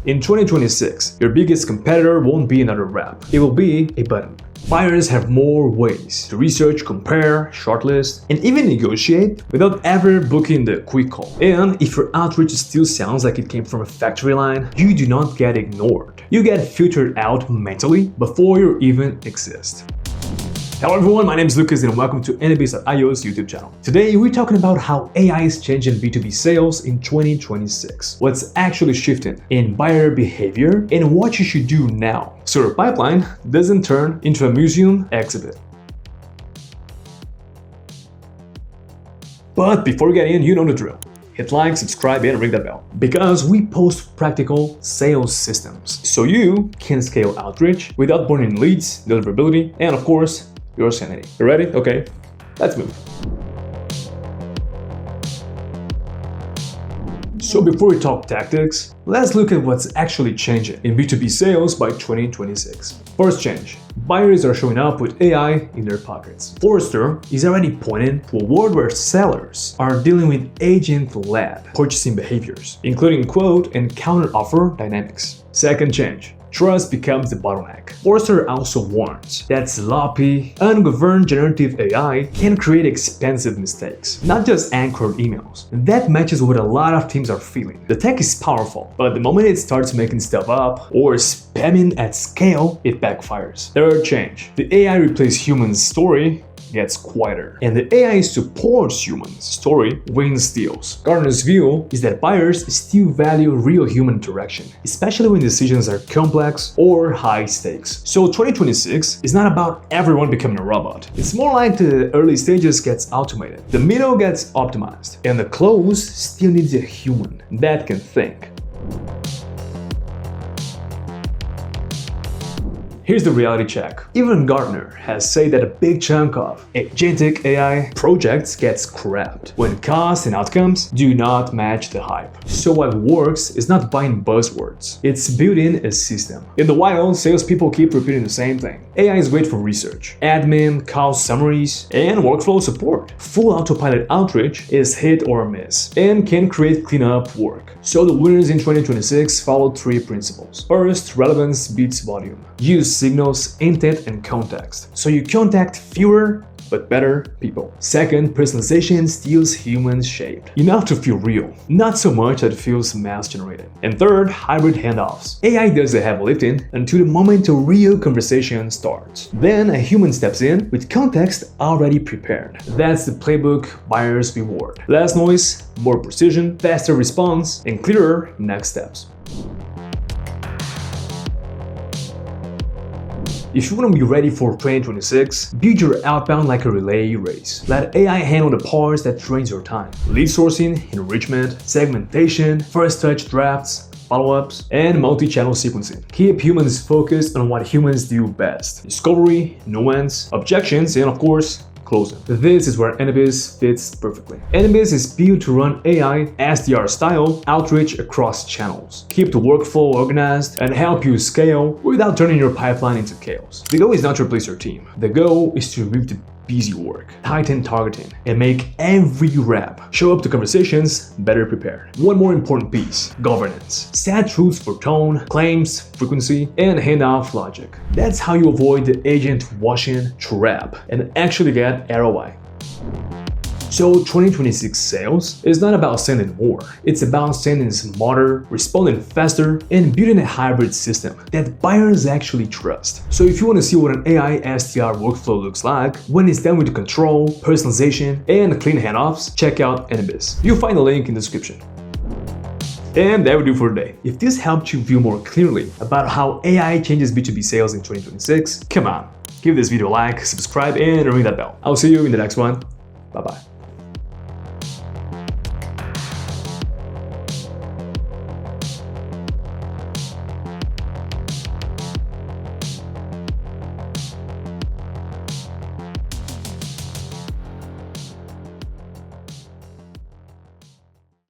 In 2026, your biggest competitor won't be another rep, it will be a button. Buyers have more ways to research, compare, shortlist, and even negotiate without ever booking the quick call. And if your outreach still sounds like it came from a factory line, you do not get ignored. You get filtered out mentally before you even exist. Hello everyone, my name is Lucas and welcome to AnyBiz.io's YouTube channel. Today we're talking about how AI is changing B2B sales in 2026, what's actually shifting in buyer behavior, and what you should do now so your pipeline doesn't turn into a museum exhibit. But before we get in, you know the drill. Hit like, subscribe, and ring that bell. Because we post practical sales systems so you can scale outreach without burning leads, deliverability, and of course, your sanity. You ready? Okay, let's move. So before we talk tactics, let's look at what's actually changing in B2B sales by 2026. First change. Buyers are showing up with AI in their pockets. Forrester is already pointing to a world where sellers are dealing with agent-led purchasing behaviors, including quote and counter-offer dynamics. Second change. Trust becomes the bottleneck. Forrester also warns that sloppy, ungoverned generative AI can create expensive mistakes, not just anchored emails. That matches what a lot of teams are feeling. The tech is powerful, but the moment it starts making stuff up or spamming at scale, it backfires. Third change. The AI replaces humans' story gets quieter, and the AI supports humans' story wins deals. Gartner's view is that buyers still value real human interaction, especially when decisions are complex or high stakes. So 2026 is not about everyone becoming a robot. It's more like the early stages gets automated, the middle gets optimized, and the close still needs a human that can think. Here's the reality check. Even Gartner has said that a big chunk of agentic AI projects gets scrapped when costs and outcomes do not match the hype. So what works is not buying buzzwords, it's building a system. In the wild, salespeople keep repeating the same thing. AI is great for research, admin, call summaries, and workflow support. Full autopilot outreach is hit or miss and can create cleanup work. So the winners in 2026 followed three principles. First, relevance beats volume. Use signals, intent, and context, so you contact fewer but better people. Second, personalization steals human shape. Enough to feel real, not so much that it feels mass-generated. And third, hybrid handoffs. AI does the heavy lifting until the moment a real conversation starts. Then a human steps in with context already prepared. That's the playbook buyers reward. Less noise, more precision, faster response, and clearer next steps. If you want to be ready for 2026, build your outbound like a relay race. Let AI handle the parts that drains your time. Lead sourcing, enrichment, segmentation, first touch drafts, follow-ups, and multi-channel sequencing. Keep humans focused on what humans do best. Discovery, nuance, objections, and of course, closing. This is where AnyBiz fits perfectly. AnyBiz is built to run AI SDR style outreach across channels, keep the workflow organized, and help you scale without turning your pipeline into chaos. The goal is not to replace your team. The goal is to remove the busy work, tighten targeting, and make every rep show up to conversations better prepared. One more important piece: governance. Set rules for tone, claims, frequency, and handoff logic. That's how you avoid the agent washing trap and actually get ROI. So 2026 sales is not about sending more, it's about sending smarter, responding faster, and building a hybrid system that buyers actually trust. So if you want to see what an AI SDR workflow looks like when it's done with control, personalization, and clean handoffs, check out AnyBiz. You'll find the link in the description. And that will do for today. If this helped you view more clearly about how AI changes B2B sales in 2026, come on, give this video a like, subscribe, and ring that bell. I'll see you in the next one. Bye-bye.